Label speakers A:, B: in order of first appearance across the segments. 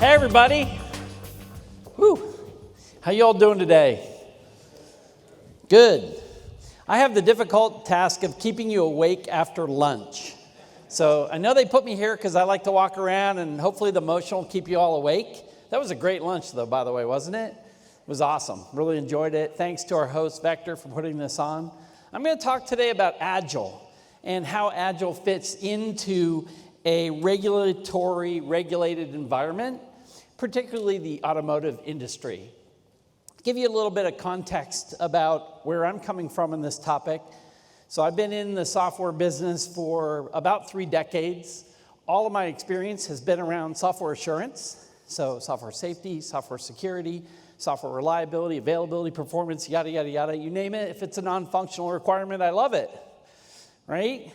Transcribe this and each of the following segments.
A: Hey everybody. Whew. How you all doing today? Good. I have the difficult task of keeping you awake after lunch. So I know they put me here because I like to walk around and hopefully the motion will keep you all awake. That was a great lunch though, by the way, wasn't it? It was awesome. Really enjoyed it. Thanks to our host, Vector, for putting this on. I'm going to talk today about Agile and how Agile fits into a regulated environment, particularly the automotive industry. Give you a little bit of context about where I'm coming from in this topic. So I've been in the software business for about 3 decades. All of my experience has been around software assurance, so software safety, software security, software reliability, availability, performance, yada, yada, yada, you name it. If it's a non-functional requirement, I love it, right?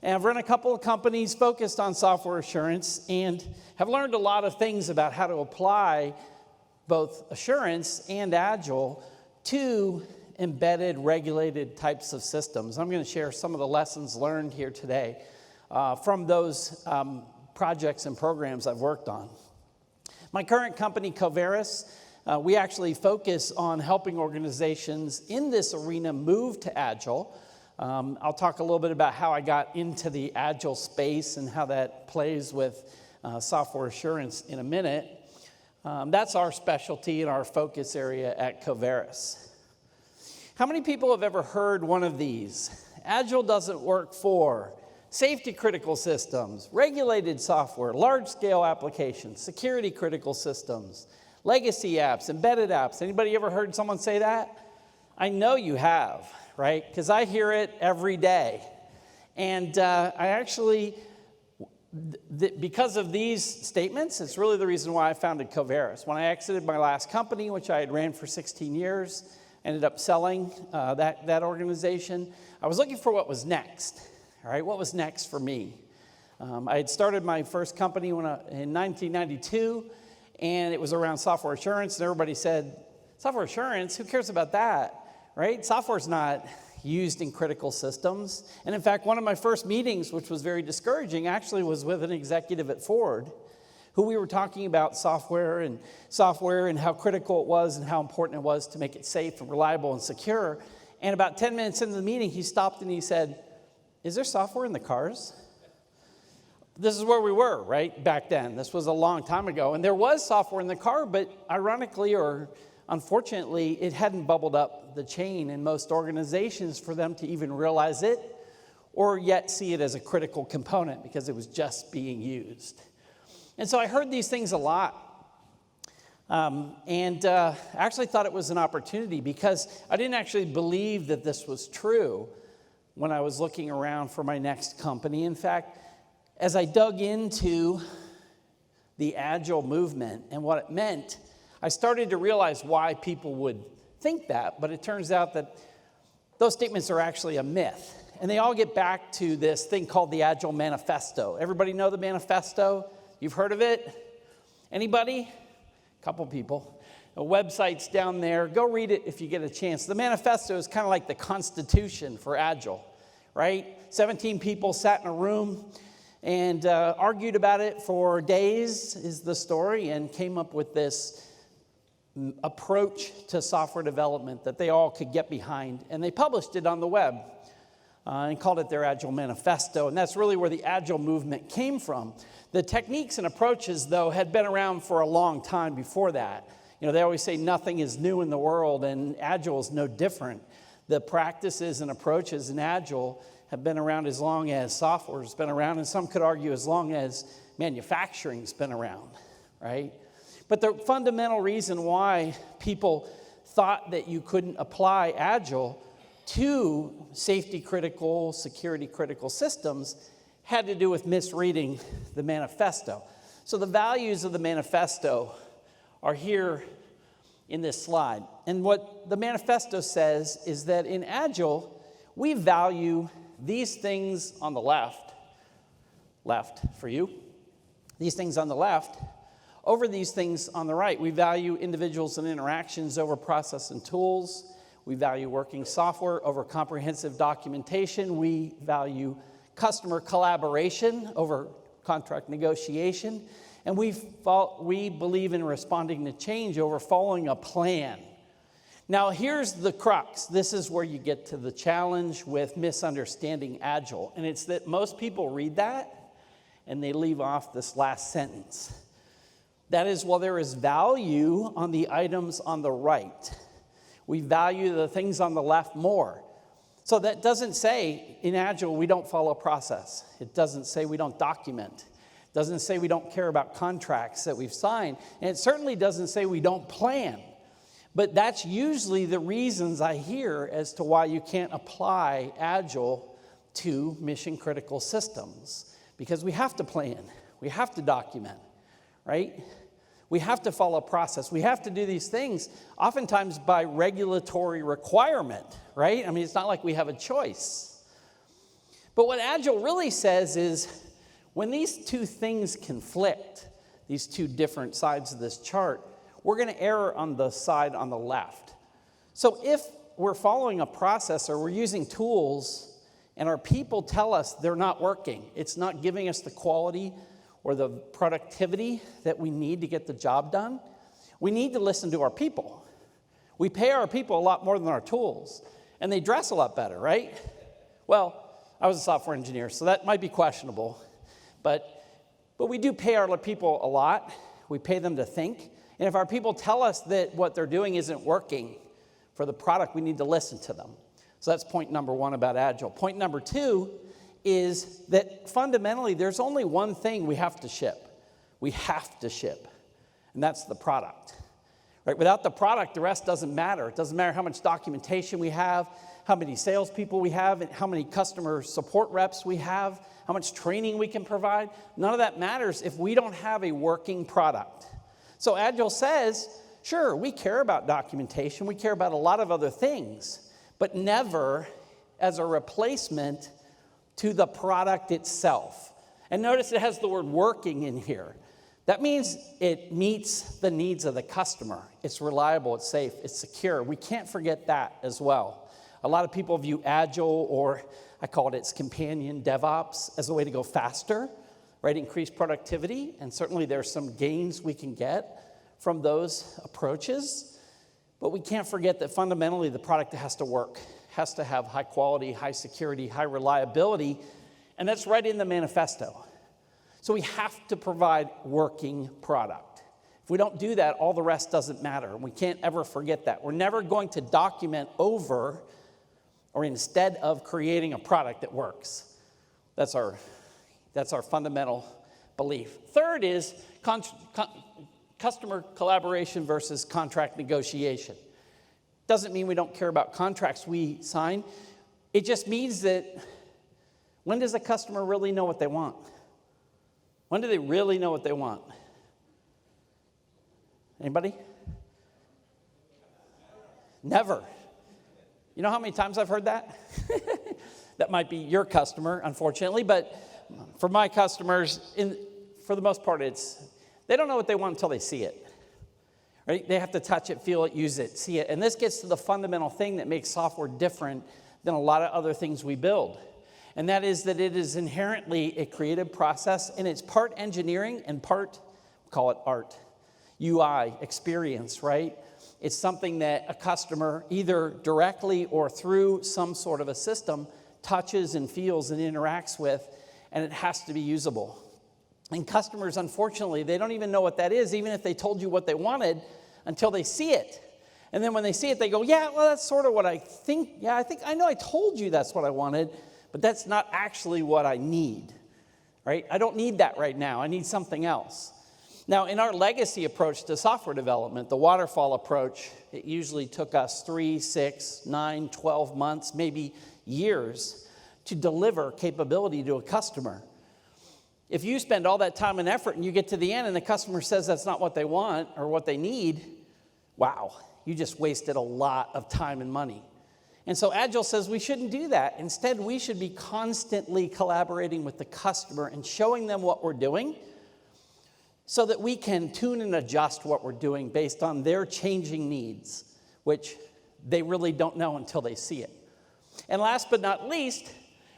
A: And I've run a couple of companies focused on software assurance and have learned a lot of things about how to apply both assurance and Agile to embedded, regulated types of systems. I'm going to share some of the lessons learned here today from those projects and programs I've worked on. My current company, Coveris, we actually focus on helping organizations in this arena move to Agile. I'll talk a little bit about how I got into the Agile space and how that plays with software assurance in a minute. That's our specialty and our focus area at Coveris. How many people have ever heard one of these? Agile doesn't work for safety critical systems, regulated software, large-scale applications, security critical systems, legacy apps, embedded apps. Anybody ever heard someone say that? I know you have, right? Because I hear it every day. And I actually, because of these statements, it's really the reason why I founded Coveris. When I exited my last company, which I had ran for 16 years, ended up selling that organization, I was looking for what was next, all right? What was next for me? I had started my first company in 1992, and it was around software assurance, and everybody said, software assurance, who cares about that, right? Software's not used in critical systems. And in fact, one of my first meetings, which was very discouraging, actually was with an executive at Ford, who we were talking about software and how critical it was and how important it was to make it safe and reliable and secure. And about 10 minutes into the meeting, he stopped and he said, "Is there software in the cars?" This is where we were, right, back then. This was a long time ago. And there was software in the car, but ironically or unfortunately, it hadn't bubbled up the chain in most organizations for them to even realize it or yet see it as a critical component because it was just being used. And so I heard these things a lot. I actually thought it was an opportunity because I didn't actually believe that this was true when I was looking around for my next company. In fact, as I dug into the Agile movement and what it meant, I started to realize why people would think that, but it turns out that those statements are actually a myth. And they all get back to this thing called the Agile Manifesto. Everybody know the manifesto? You've heard of it? Anybody? A couple people. The website's down there. Go read it if you get a chance. The manifesto is kind of like the constitution for Agile, right? 17 people sat in a room and argued about it for days, is the story, and came up with this approach to software development that they all could get behind. And they published it on the web and called it their Agile Manifesto. And that's really where the Agile movement came from. The techniques and approaches, though, had been around for a long time before that. You know, they always say nothing is new in the world, and Agile is no different. The practices and approaches in Agile have been around as long as software has been around, and some could argue as long as manufacturing's been around, right? But the fundamental reason why people thought that you couldn't apply Agile to safety-critical, security-critical systems had to do with misreading the manifesto. So the values of the manifesto are here in this slide. And what the manifesto says is that in Agile, we value these things on the left for you, these things on the left, over these things on the right. We value individuals and interactions over process and tools. We value working software over comprehensive documentation. We value customer collaboration over contract negotiation. And we believe in responding to change over following a plan. Now, here's the crux. This is where you get to the challenge with misunderstanding Agile. And it's that most people read that and they leave off this last sentence. That is, while there is value on the items on the right, we value the things on the left more. So that doesn't say in Agile we don't follow process. It doesn't say we don't document. It doesn't say we don't care about contracts that we've signed. And it certainly doesn't say we don't plan. But that's usually the reasons I hear as to why you can't apply Agile to mission-critical systems. Because we have to plan. We have to document, right? We have to follow process. We have to do these things, oftentimes by regulatory requirement, right? I mean, it's not like we have a choice. But what Agile really says is, when these two things conflict, these two different sides of this chart, we're going to err on the side on the left. So if we're following a process or we're using tools and our people tell us they're not working, it's not giving us the quality or the productivity that we need to get the job done, we need to listen to our people. We pay our people a lot more than our tools, and they dress a lot better, right? Well, I was a software engineer, so that might be questionable, but we do pay our people a lot. We pay them to think. And if our people tell us that what they're doing isn't working for the product, we need to listen to them. So that's point number one about Agile. Point number two is that fundamentally there's only one thing we have to ship. We have to ship, and that's the product. Right? Without the product, the rest doesn't matter. It doesn't matter how much documentation we have, how many salespeople we have, and how many customer support reps we have, how much training we can provide. None of that matters if we don't have a working product. So Agile says, sure, we care about documentation, we care about a lot of other things, but never as a replacement to the product itself. And notice it has the word working in here. That means it meets the needs of the customer. It's reliable, it's safe, it's secure. We can't forget that as well. A lot of people view Agile, or I call it its companion, DevOps, as a way to go faster, right? Increase productivity, and certainly there's some gains we can get from those approaches. But we can't forget that fundamentally the product has to work, has to have high quality, high security, high reliability, and that's right in the manifesto. So we have to provide working product. If we don't do that, all the rest doesn't matter. We can't ever forget that. We're never going to document over or instead of creating a product that works. That's our fundamental belief. Third is customer collaboration versus contract negotiation. Doesn't mean we don't care about contracts we sign. It just means that when does a customer really know what they want? When do they really know what they want? Anybody? Never. You know how many times I've heard that? That might be your customer, unfortunately, but for my customers, for the most part, they don't know what they want until they see it. Right? They have to touch it, feel it, use it, see it. And this gets to the fundamental thing that makes software different than a lot of other things we build. And that is that it is inherently a creative process, and it's part engineering and part, call it art, UI, experience, right? It's something that a customer, either directly or through some sort of a system, touches and feels and interacts with, and it has to be usable. And customers, unfortunately, they don't even know what that is, even if they told you what they wanted, until they see it. And then when they see it, they go, yeah, well, that's sort of what I think. Yeah, I know I told you that's what I wanted, but that's not actually what I need, right? I don't need that right now. I need something else. Now, in our legacy approach to software development, the waterfall approach, it usually took us 3, 6, 9, 12 months, maybe years, to deliver capability to a customer. If you spend all that time and effort and you get to the end and the customer says that's not what they want or what they need, wow, you just wasted a lot of time and money. And so Agile says we shouldn't do that. Instead, we should be constantly collaborating with the customer and showing them what we're doing so that we can tune and adjust what we're doing based on their changing needs, which they really don't know until they see it. And last but not least,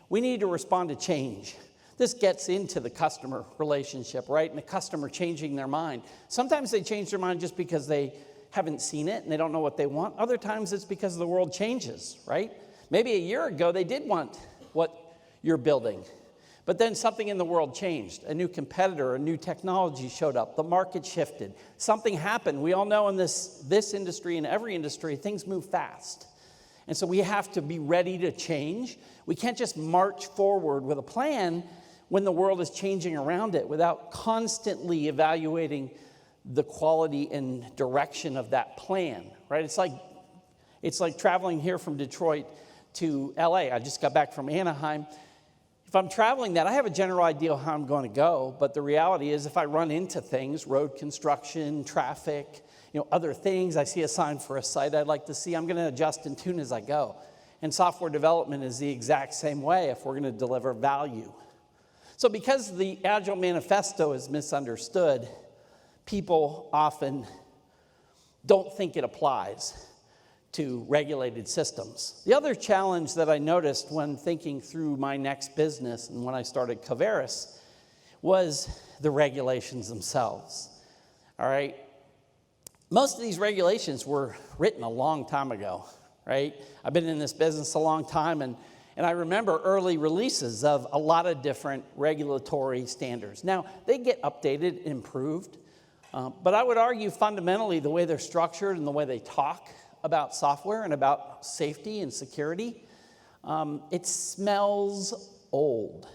A: we need to respond to change. This gets into the customer relationship, right? And the customer changing their mind. Sometimes they change their mind just because they haven't seen it and they don't know what they want. Other times it's because the world changes, right? Maybe a year ago they did want what you're building, but then something in the world changed. A new competitor, a new technology showed up, the market shifted, something happened. We all know in this industry and every industry, things move fast. And so we have to be ready to change. We can't just march forward with a plan when the world is changing around it without constantly evaluating the quality and direction of that plan, right? It's like traveling here from Detroit to LA. I just got back from Anaheim. If I'm traveling that, I have a general idea of how I'm going to go, but the reality is if I run into things, road construction, traffic, other things, I see a sign for a site I'd like to see, I'm going to adjust and tune as I go. And software development is the exact same way if we're going to deliver value. So because the Agile Manifesto is misunderstood, people often don't think it applies to regulated systems. The other challenge that I noticed when thinking through my next business and when I started Coveris was the regulations themselves. All right? Most of these regulations were written a long time ago, right? I've been in this business a long time, and I remember early releases of a lot of different regulatory standards. Now, they get updated and improved, but I would argue fundamentally the way they're structured and the way they talk about software and about safety and security, it smells old.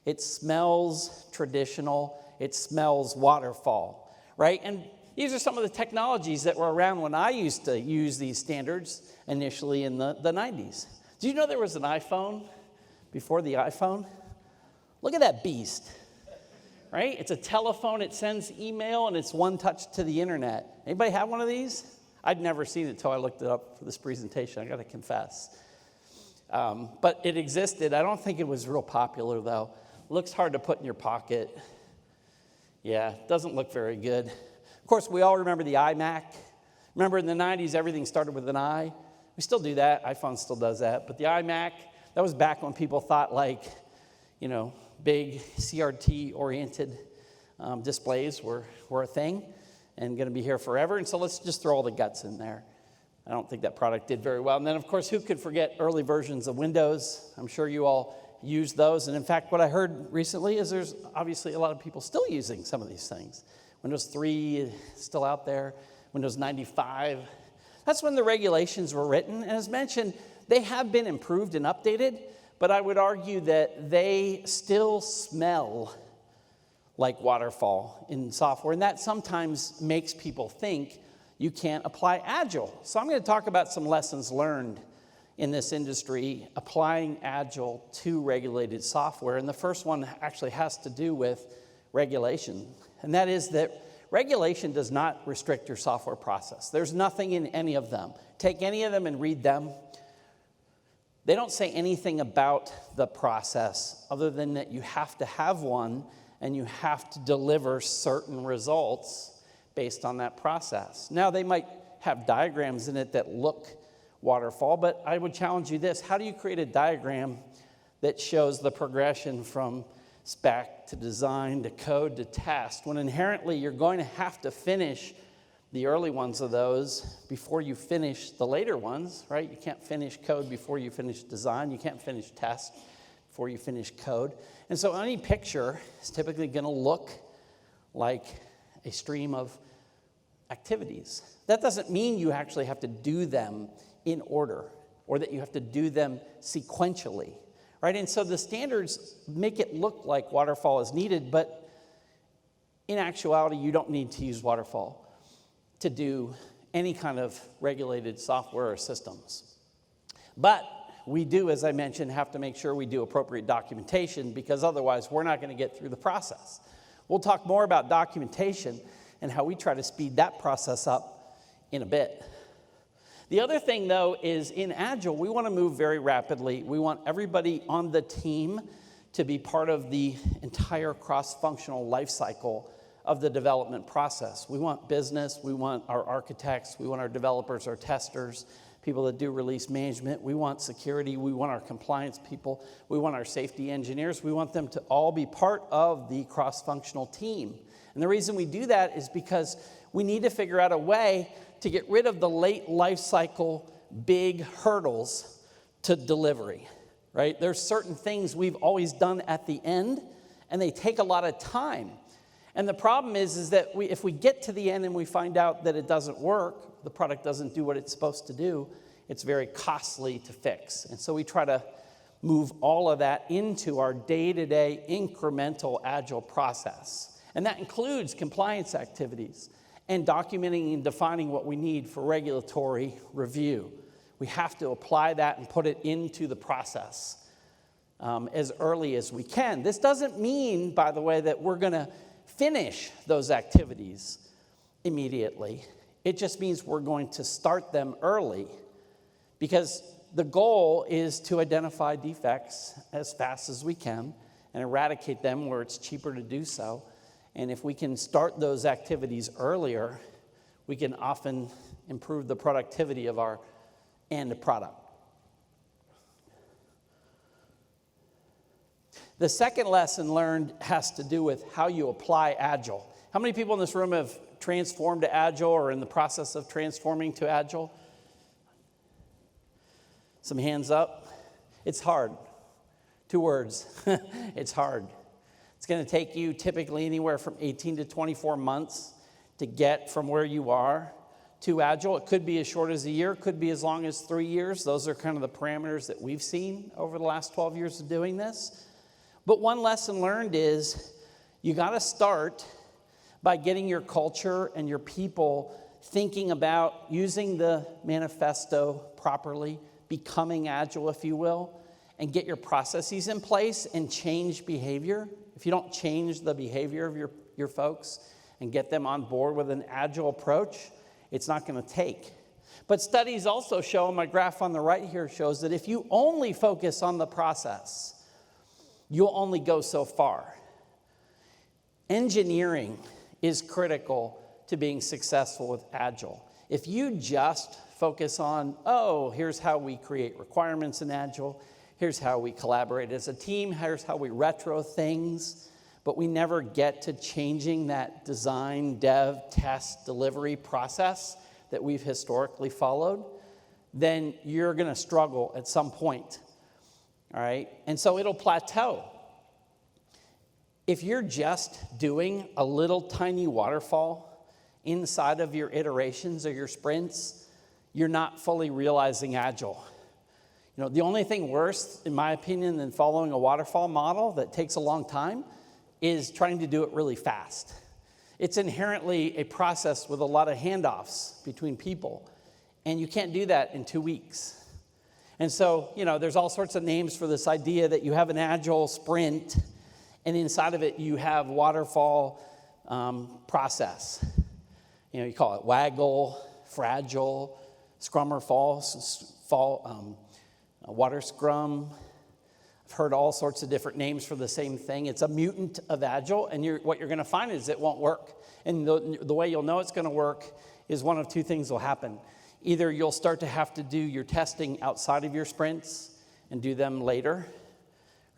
A: It smells traditional. It smells waterfall, right? And these are some of the technologies that were around when I used to use these standards initially in the 90s. Do you know there was an iPhone before the iPhone? Look at that beast, right? It's a telephone, it sends email, and it's one touch to the internet. Anybody have one of these? I'd never seen it until I looked it up for this presentation, I gotta confess. But it existed. I don't think it was real popular, though. Looks hard to put in your pocket. Yeah, doesn't look very good. Of course, we all remember the iMac. Remember in the 90s, everything started with an I. We still do that. iPhone still does that. But the iMac, that was back when people thought big CRT-oriented displays were a thing and going to be here forever. And so let's just throw all the guts in there. I don't think that product did very well. And then, of course, who could forget early versions of Windows? I'm sure you all used those. And in fact, what I heard recently is there's obviously a lot of people still using some of these things. Windows 3 is still out there. Windows 95. That's when the regulations were written. And as mentioned, they have been improved and updated, but I would argue that they still smell like waterfall in software. And that sometimes makes people think you can't apply Agile. So I'm going to talk about some lessons learned in this industry applying Agile to regulated software. And the first one actually has to do with regulation. And that is that regulation does not restrict your software process. There's nothing in any of them. Take any of them and read them. They don't say anything about the process other than that you have to have one and you have to deliver certain results based on that process. Now, they might have diagrams in it that look waterfall, but I would challenge you this. How do you create a diagram that shows the progression from spec to design to code to test when inherently you're going to have to finish the early ones of those before you finish the later ones, right? You can't finish code before you finish design. You can't finish test before you finish code. And so any picture is typically going to look like a stream of activities. That doesn't mean you actually have to do them in order or that you have to do them sequentially, right? And so the standards make it look like waterfall is needed, but in actuality, you don't need to use waterfall to do any kind of regulated software or systems. But we do, as I mentioned, have to make sure we do appropriate documentation because otherwise we're not going to get through the process. We'll talk more about documentation and how we try to speed that process up in a bit. The other thing, though, is in Agile, we want to move very rapidly. We want everybody on the team to be part of the entire cross-functional life cycle of the development process. We want business, we want our architects, we want our developers, our testers people that do release management. We want security. We want our compliance people. We want our safety engineers. We want them to all be part of the cross-functional team. And the reason we do that is because we need to figure out a way to get rid of the late life cycle big hurdles to delivery, right? There's certain things we've always done at the end, and they take a lot of time. And the problem is that if we get to the end and we find out that it doesn't work, the product doesn't do what it's supposed to do, it's very costly to fix. And so we try to move all of that into our day-to-day incremental Agile process. And that includes compliance activities and documenting and defining what we need for regulatory review. We have to apply that and put it into the process as early as we can. This doesn't mean, by the way, that we're going to finish those activities immediately. It just means we're going to start them early, because the goal is to identify defects as fast as we can and eradicate them where it's cheaper to do so. And if we can start those activities earlier, we can often improve the productivity of our end product. The second lesson learned has to do with how you apply Agile. How many people in this room have transformed to Agile or in the process of transforming to Agile? Some hands up. It's hard. 2 words. It's hard. It's going to take you typically anywhere from 18 to 24 months to get from where you are to Agile. It could be as short as a year. It could be as long as 3 years. Those are kind of the parameters that we've seen over the last 12 years of doing this. But one lesson learned is you got to start by getting your culture and your people thinking about using the manifesto properly, becoming Agile, if you will, and get your processes in place and change behavior. If you don't change the behavior of your folks and get them on board with an Agile approach, it's not going to take. But studies also show, my graph on the right here shows that if you only focus on the process, you'll only go so far. Engineering is critical to being successful with Agile. If you just focus on, here's how we create requirements in Agile, here's how we collaborate as a team, here's how we retro things, but we never get to changing that design, dev, test, delivery process that we've historically followed, then you're going to struggle at some point. All right? And so it'll plateau. If you're just doing a little tiny waterfall inside of your iterations or your sprints, you're not fully realizing Agile. You know, the only thing worse, in my opinion, than following a waterfall model that takes a long time is trying to do it really fast. It's inherently a process with a lot of handoffs between people, and you can't do that in 2 weeks. And so, there's all sorts of names for this idea that you have an Agile sprint, and inside of it you have waterfall process. You call it waggle, fragile, scrum or water scrum. I've heard all sorts of different names for the same thing. It's a mutant of Agile, and what you're going to find is it won't work. And the way you'll know it's going to work is one of 2 things will happen. Either you'll start to have to do your testing outside of your sprints and do them later,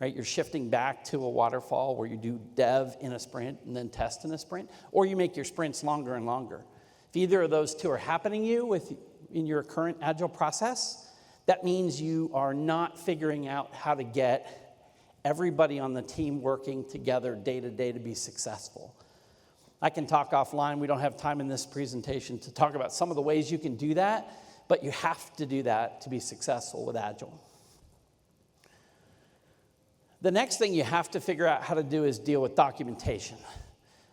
A: right? You're shifting back to a waterfall where you do dev in a sprint and then test in a sprint, or you make your sprints longer and longer. If either of those 2 are happening in your current Agile process, that means you are not figuring out how to get everybody on the team working together day to day to be successful. I can talk offline. We don't have time in this presentation to talk about some of the ways you can do that, but you have to do that to be successful with Agile. The next thing you have to figure out how to do is deal with documentation.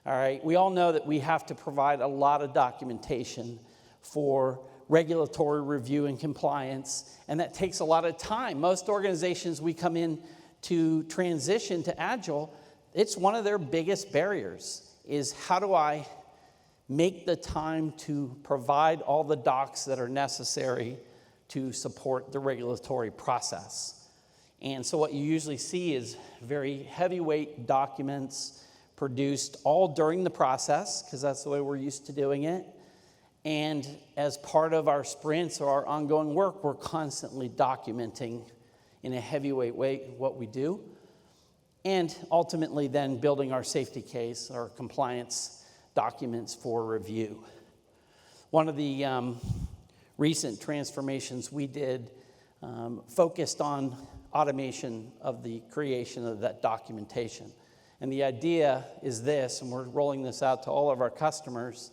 A: All right, we all know that we have to provide a lot of documentation for regulatory review and compliance, and that takes a lot of time. Most organizations we come in to transition to Agile, it's one of their biggest barriers is how do I make the time to provide all the docs that are necessary to support the regulatory process. And so what you usually see is very heavyweight documents produced all during the process, because that's the way we're used to doing it. And as part of our sprints or our ongoing work, we're constantly documenting in a heavyweight way what we do, and ultimately then building our safety case, our compliance documents for review. One of the recent transformations we did focused on automation of the creation of that documentation. And the idea is this, and we're rolling this out to all of our customers,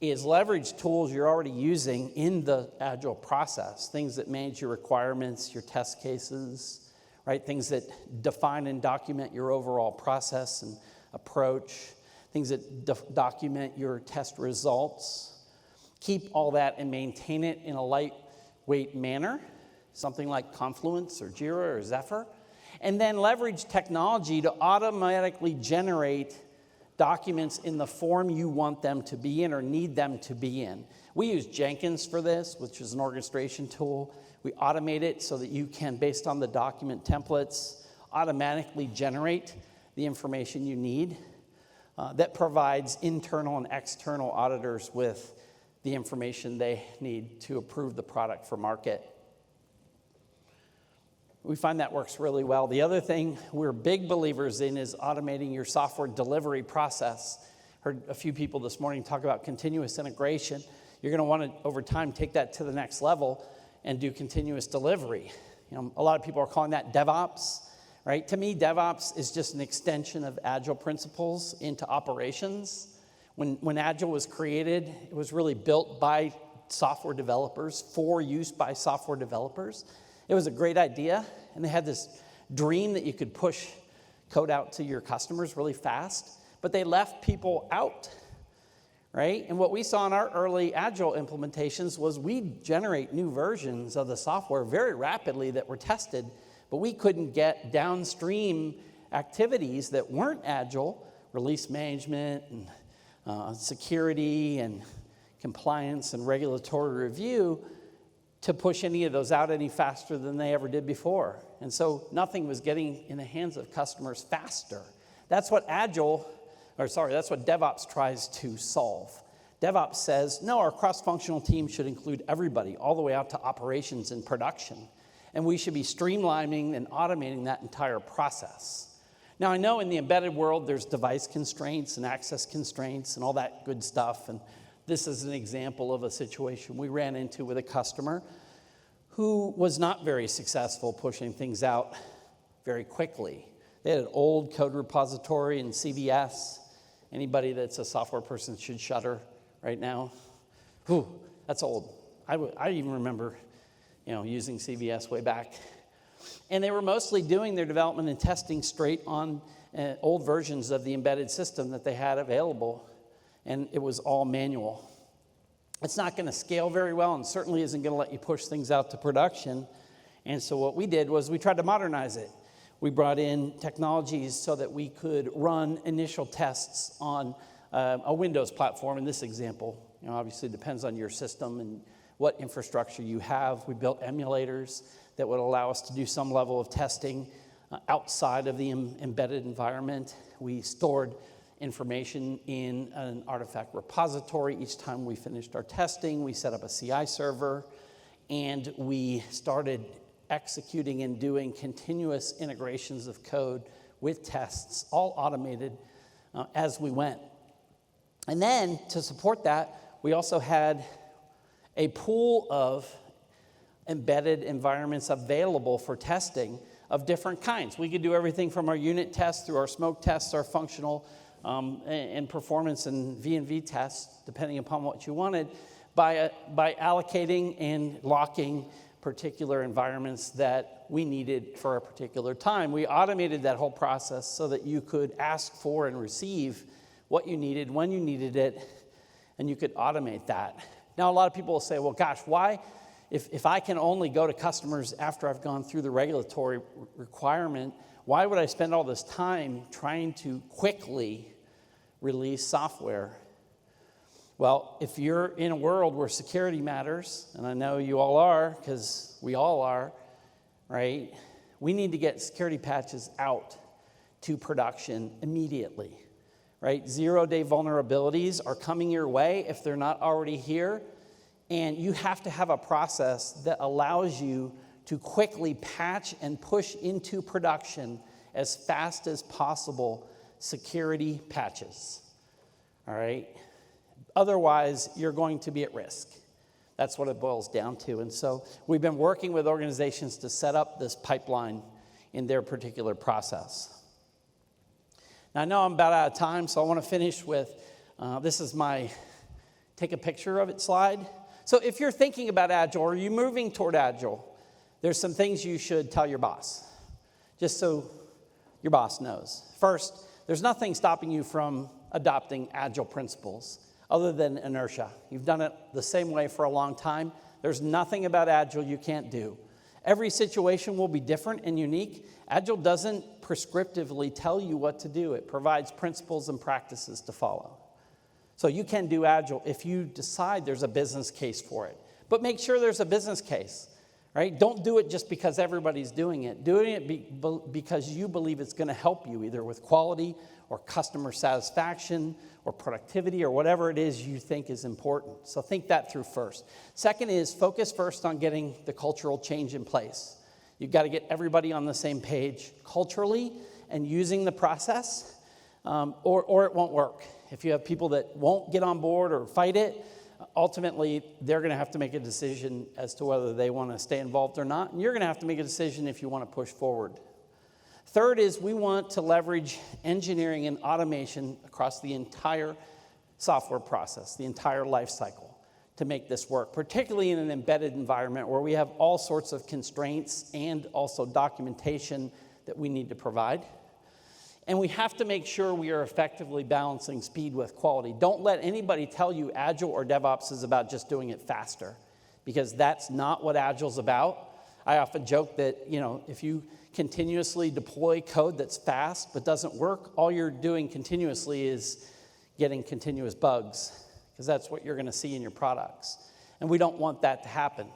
A: is leverage tools you're already using in the Agile process, things that manage your requirements, your test cases, right? Things that define and document your overall process and approach, things that document your test results. Keep all that and maintain it in a lightweight manner, something like Confluence or Jira or Zephyr, and then leverage technology to automatically generate documents in the form you want them to be in or need them to be in. We use Jenkins for this, which is an orchestration tool. We automate it so that you can, based on the document templates, automatically generate the information you need that provides internal and external auditors with the information they need to approve the product for market. We find that works really well. The other thing we're big believers in is automating your software delivery process. Heard a few people this morning talk about continuous integration. You're going to want to, over time, take that to the next level and do continuous delivery. You know, a lot of people are calling that DevOps, right? To me, DevOps is just an extension of Agile principles into operations. When Agile was created, it was really built by software developers for use by software developers. It was a great idea, and they had this dream that you could push code out to your customers really fast, but they left people out, right? And what we saw in our early Agile implementations was we'd generate new versions of the software very rapidly that were tested, but we couldn't get downstream activities that weren't Agile, release management and security and compliance and regulatory review, to push any of those out any faster than they ever did before. And so nothing was getting in the hands of customers faster. That's what that's what DevOps tries to solve. DevOps says, no, our cross-functional team should include everybody, all the way out to operations and production. And we should be streamlining and automating that entire process. Now, I know in the embedded world, there's device constraints and access constraints and all that good stuff. And this is an example of a situation we ran into with a customer who was not very successful pushing things out very quickly. They had an old code repository in CVS. Anybody that's a software person should shudder right now. Whew, that's old. I even remember, using CVS way back. And they were mostly doing their development and testing straight on old versions of the embedded system that they had available. And it was all manual. It's not going to scale very well and certainly isn't going to let you push things out to production. And so what we did was we tried to modernize it. We brought in technologies so that we could run initial tests on a Windows platform. In this example, obviously it depends on your system and what infrastructure you have. We built emulators that would allow us to do some level of testing outside of the embedded environment. We stored information in an artifact repository. Each time we finished our testing, we set up a CI server, and we started executing and doing continuous integrations of code with tests, all automated as we went. And then to support that, we also had a pool of embedded environments available for testing of different kinds. We could do everything from our unit tests through our smoke tests, our functional and performance and V&V tests, depending upon what you wanted, by allocating and locking particular environments that we needed for a particular time. We automated that whole process so that you could ask for and receive what you needed, when you needed it, and you could automate that. Now, a lot of people will say, well, gosh, why? If I can only go to customers after I've gone through the regulatory requirement, why would I spend all this time trying to quickly release software? Well, if you're in a world where security matters, and I know you all are, because we all are, right? We need to get security patches out to production immediately, right? 0-day vulnerabilities are coming your way if they're not already here. And you have to have a process that allows you to quickly patch and push into production as fast as possible security patches, all right? Otherwise, you're going to be at risk. That's what it boils down to. And so we've been working with organizations to set up this pipeline in their particular process. Now, I know I'm about out of time, so I want to finish with, this is my take a picture of it slide. So if you're thinking about Agile or you're moving toward Agile, there's some things you should tell your boss, just so your boss knows. First, there's nothing stopping you from adopting Agile principles other than inertia. You've done it the same way for a long time. There's nothing about Agile you can't do. Every situation will be different and unique. Agile doesn't prescriptively tell you what to do. It provides principles and practices to follow. So you can do Agile if you decide there's a business case for it. But make sure there's a business case, right? Don't do it just because everybody's doing it. Doing it because you believe it's going to help you either with quality or customer satisfaction or productivity or whatever it is you think is important. So think that through first. Second is focus first on getting the cultural change in place. You've got to get everybody on the same page culturally and using the process, or it won't work. If you have people that won't get on board or fight it, ultimately they're going to have to make a decision as to whether they want to stay involved or not, and you're going to have to make a decision if you want to push forward. Third is we want to leverage engineering and automation across the entire software process, the entire life cycle, to make this work, particularly in an embedded environment where we have all sorts of constraints and also documentation that we need to provide. And we have to make sure we are effectively balancing speed with quality. Don't let anybody tell you Agile or DevOps is about just doing it faster, because that's not what Agile's about. I often joke that, if you continuously deploy code that's fast but doesn't work, all you're doing continuously is getting continuous bugs, because that's what you're going to see in your products. And we don't want that to happen.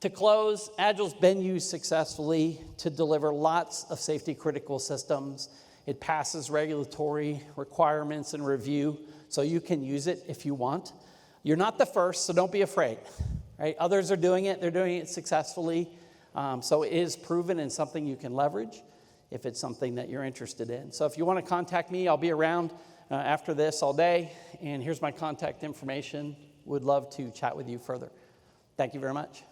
A: To close, Agile's been used successfully to deliver lots of safety-critical systems. It passes regulatory requirements and review, so you can use it if you want. You're not the first, so don't be afraid. Right? Others are doing it. They're doing it successfully. So it is proven and something you can leverage if it's something that you're interested in. So if you want to contact me, I'll be around after this all day. And here's my contact information. Would love to chat with you further. Thank you very much.